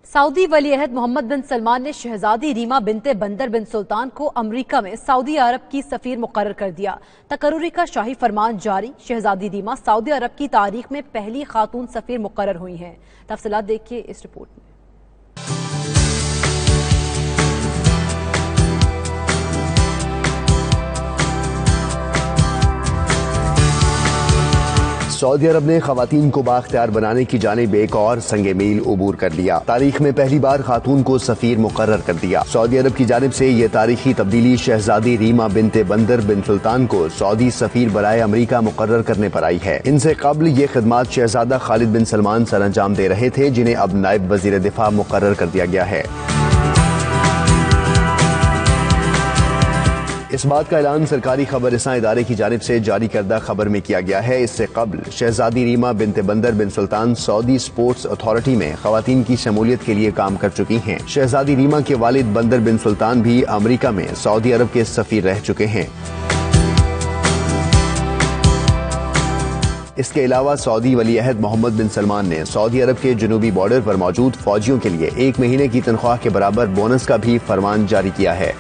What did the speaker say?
Saudi वलीअहद Mohammad बिन सलमान ने शहजादी रीमा बिनते बंदर बिन सुल्तान को अमरीका में सऊदी अरब की सफीर मुकर्रर कर दिया। तकर्रुरी का शाही फरमान जारी। शहजादी रीमा सऊदी अरब की तारीख में पहली खातून सफीर मुकर्रर हुई हैं। तफसीलात देखिए इस रिपोर्ट में। सऊदी अरब ने खवातीन को बाख्तियार बनाने की जानिब एक और संगे मील उबूर कर लिया। तारीख में पहली बार खातून को सफीर मुकर्रर कर दिया। सऊदी अरब की जानिब से ये तारीखी तब्दीली शहजादी रीमा बिनते बंदर बिन सुल्तान को सऊदी सफीर बराए अमरीका मुकर्रर करने पर आई है। इनसे कब्ल ये खिदमात शहजादा खालिद बिन सलमान सर अंजाम दे रहे थे, जिन्हें अब नायब वजीर दिफा मुकर्रर कर दिया गया है। इस बात का ऐलान सरकारी खबररसां इदारे की जानिब से जारी करदा खबर में किया गया है। इससे कब्ल शहजादी रीमा बिनते बंदर बिन सुल्तान सऊदी स्पोर्ट्स अथॉरिटी में खवातीन की शमूलियत के लिए काम कर चुकी हैं। शहजादी रीमा के वालिद बंदर बिन सुल्तान भी अमरीका में सऊदी अरब के सफीर रह चुके हैं। इसके अलावा सऊदी वलीअहद मोहम्मद बिन सलमान ने सऊदी अरब के जनूबी बॉर्डर पर मौजूद फौजियों के लिए 1 महीने की तनख्वाह के बराबर बोनस का भी फरमान जारी किया है।